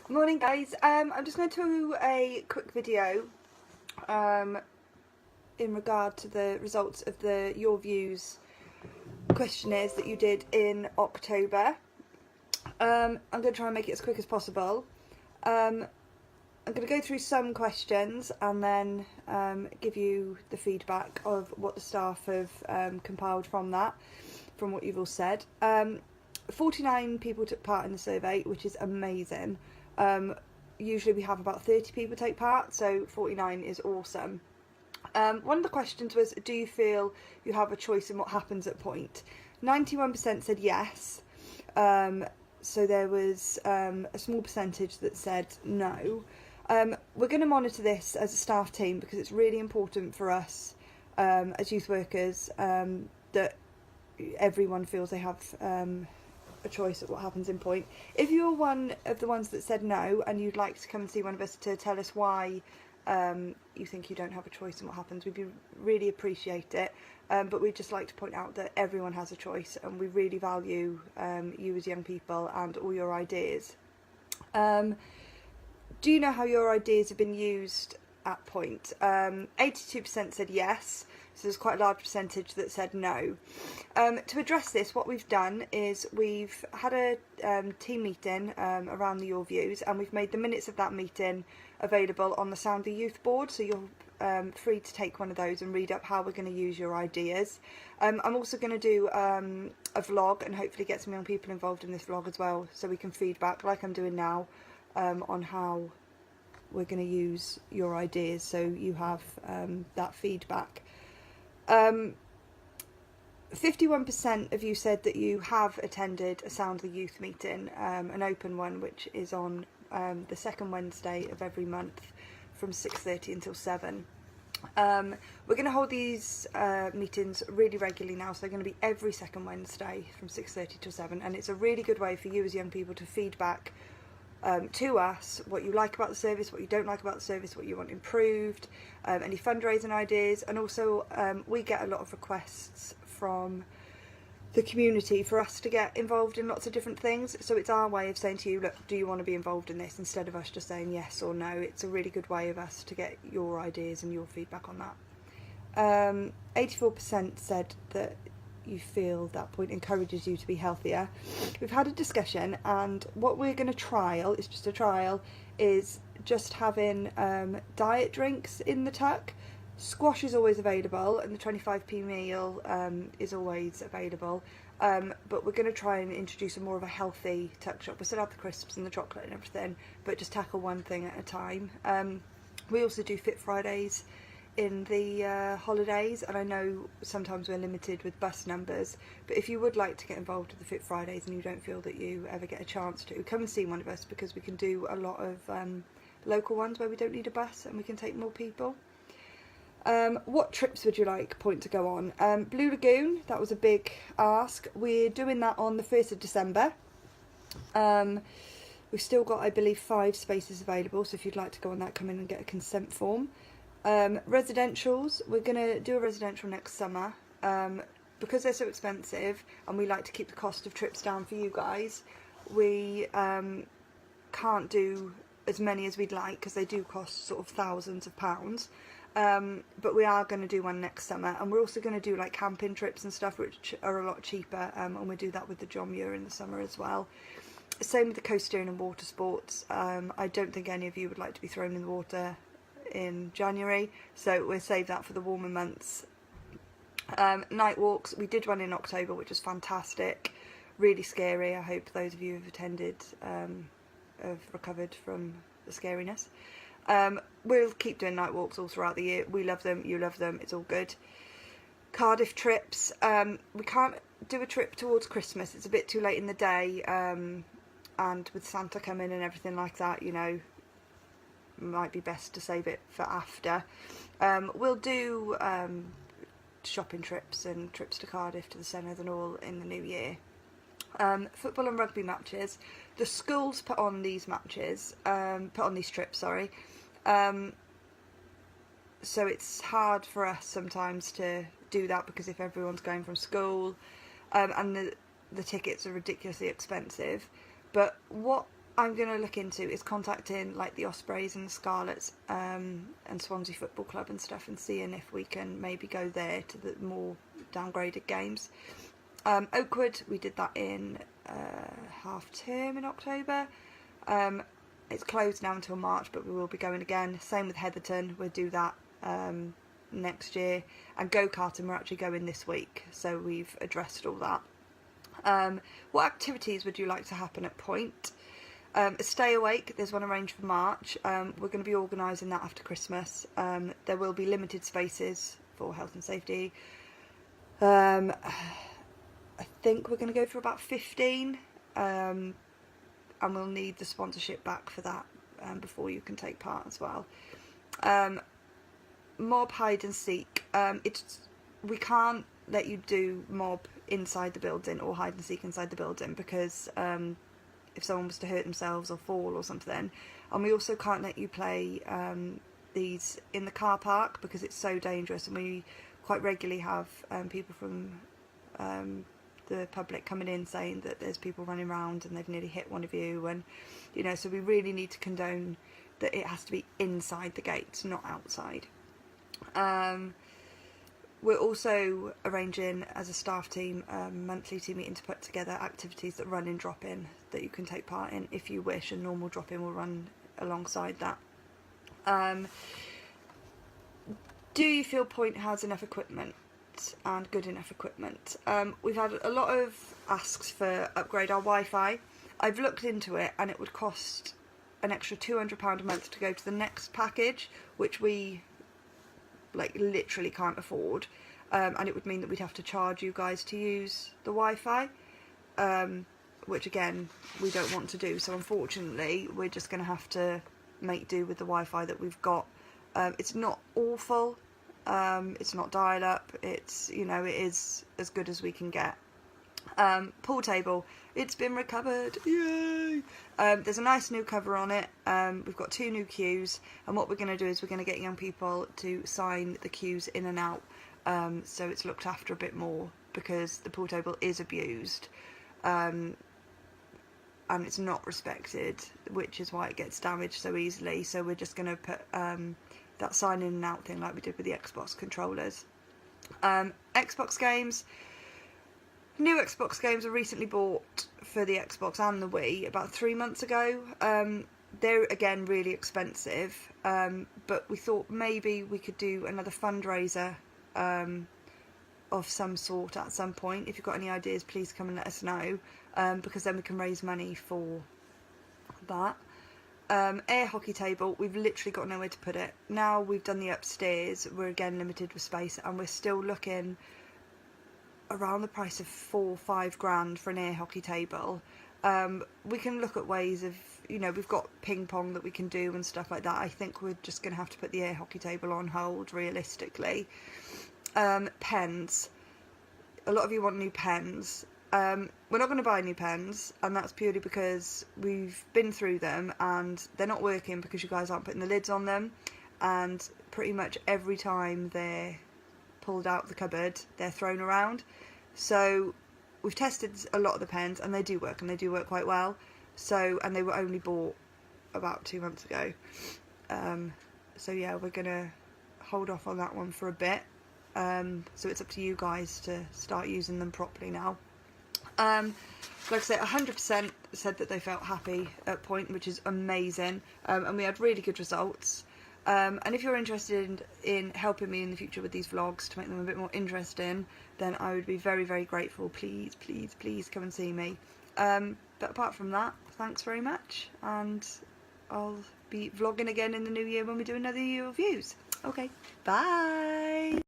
Morning guys, I'm just going to do a quick video in regard to the results of the Your Views questionnaires that you did in October. I'm going to try and make it as quick as possible. I'm going to go through some questions and then give you the feedback of what the staff have compiled from that, from what you've all said. 49 people took part in the survey, which is amazing. Usually we have about 30 people take part, so 49 is awesome. One of the questions was, do you feel you have a choice in what happens at point? 91% said yes, so there was a small percentage that said no. We're going to monitor this as a staff team because it's really important for us as youth workers that everyone feels they have a choice at what happens in point. If you're one of the ones that said no and you'd like to come and see one of us to tell us why you think you don't have a choice in what happens, we'd really appreciate it. But we'd just like to point out that everyone has a choice and we really value you as young people and all your ideas. Do you know how your ideas have been used at point? 82% said yes, so there's quite a large percentage that said no. To address this, what we've done is we've had a team meeting around the Your Views, and we've made the minutes of that meeting available on the Sound the Youth board, so you're free to take one of those and read up how we're going to use your ideas. I'm also going to do a vlog and hopefully get some young people involved in this vlog as well, so we can feedback like I'm doing now on how we're going to use your ideas, so you have that feedback. 51% of you said that you have attended a Sound the Youth meeting, an open one, which is on the second Wednesday of every month from 6:30 until 7. We're going to hold these meetings really regularly now, so they're going to be every second Wednesday from 6:30 till 7, and it's a really good way for you as young people to feedback to us what you like about the service, what you don't like about the service, what you want improved, any fundraising ideas. And also we get a lot of requests from the community for us to get involved in lots of different things, so it's our way of saying to you, look, do you want to be involved in this, instead of us just saying yes or no. It's a really good way of us to get your ideas and your feedback on that. 84% said that you feel that point encourages you to be healthier. We've had a discussion, and what we're going to trial, it's just a trial, is just having diet drinks in the tuck. Squash is always available and the 25p meal is always available, but we're going to try and introduce a more of a healthy tuck shop. We'll still have the crisps and the chocolate and everything, but just tackle one thing at a time. We also do Fit Fridays in the holidays, and I know sometimes we're limited with bus numbers, but if you would like to get involved with the Fit Fridays and you don't feel that you ever get a chance to, come and see one of us, because we can do a lot of local ones where we don't need a bus and we can take more people. What trips would you like point to go on? Blue Lagoon, that was a big ask. We're doing that on the 1st of December. We've still got, I believe, 5 spaces available, so if you'd like to go on that, come in and get a consent form. Residentials, we're going to do a residential next summer. Because they're so expensive and we like to keep the cost of trips down for you guys, we can't do as many as we'd like because they do cost sort of thousands of pounds. But we are going to do one next summer, and we're also going to do like camping trips and stuff, which are a lot cheaper, and we do that with the John Muir in the summer as well. Same with the coastering and water sports. I don't think any of you would like to be thrown in the water in January, so we'll save that for the warmer months. Night walks, we did one in October, which was fantastic, really scary. I hope those of you who've attended have recovered from the scariness. We'll keep doing night walks all throughout the year. We love them, you love them, it's all good. Cardiff trips, we can't do a trip towards Christmas, it's a bit too late in the day, and with Santa coming and everything like that, you know, might be best to save it for after. We'll do shopping trips and trips to Cardiff, to the Senedd and all in the new year. Football and rugby matches, the schools put on these matches, put on these trips, sorry. So it's hard for us sometimes to do that, because if everyone's going from school, and the tickets are ridiculously expensive. But what I'm going to look into is contacting like the Ospreys and the Scarlets and Swansea Football Club and stuff, and seeing if we can maybe go there to the more downgraded games. Oakwood, we did that in half term in October. It's closed now until March, but we will be going again. Same with Heatherton, we'll do that next year. And go-karting, we're actually going this week, so we've addressed all that. What activities would you like to happen at Point? Stay Awake, there's one arranged for March. We're going to be organising that after Christmas. There will be limited spaces for health and safety. I think we're going to go for about 15, and we'll need the sponsorship back for that before you can take part as well. Mob hide and seek. We can't let you do mob inside the building or hide and seek inside the building, because if someone was to hurt themselves or fall or something. And we also can't let you play these in the car park, because it's so dangerous, and we quite regularly have people from the public coming in saying that there's people running around and they've nearly hit one of you, and you know, so we really need to condone that it has to be inside the gates, not outside. We're also arranging as a staff team a monthly team meeting to put together activities that run in drop-in that you can take part in if you wish, and normal drop-in will run alongside that. Do you feel Point has enough equipment and good enough equipment? We've had a lot of asks for upgrade our Wi-Fi. I've looked into it, and it would cost an extra £200 a month to go to the next package, which we like literally can't afford, and it would mean that we'd have to charge you guys to use the Wi-Fi, which again we don't want to do. So unfortunately we're just going to have to make do with the Wi-Fi that we've got. It's not awful, it's not dial-up, it's, you know, it is as good as we can get. Pool table, it's been recovered, yay! There's a nice new cover on it. We've got 2 new queues, and what we're going to do is we're going to get young people to sign the queues in and out, so it's looked after a bit more, because the pool table is abused, and it's not respected, which is why it gets damaged so easily. So we're just going to put that sign in and out thing like we did with the Xbox controllers. Xbox games. New Xbox games were recently bought for the Xbox and the Wii about 3 months ago. They're again really expensive, but we thought maybe we could do another fundraiser of some sort at some point. If you've got any ideas, please come and let us know, because then we can raise money for that. Air hockey table, we've literally got nowhere to put it. Now we've done the upstairs, we're again limited with space, and we're still looking around the price of 4 or 5 grand for an air hockey table. We can look at ways of, you know, we've got ping pong that we can do and stuff like that. I think we're just going to have to put the air hockey table on hold realistically. Pens, a lot of you want new pens. We're not going to buy new pens, and that's purely because we've been through them and they're not working because you guys aren't putting the lids on them, and pretty much every time they're pulled out the cupboard they're thrown around. So we've tested a lot of the pens and they do work, and they do work quite well. So, and they were only bought about 2 months ago. So yeah, we're gonna hold off on that one for a bit. So it's up to you guys to start using them properly now. Like I said, 100% said that they felt happy at Point, which is amazing, and we had really good results. And if you're interested in helping me in the future with these vlogs to make them a bit more interesting, then I would be very, very grateful. Please, please, please come and see me. But apart from that, thanks very much, and I'll be vlogging again in the new year when we do another year of views. Okay, bye!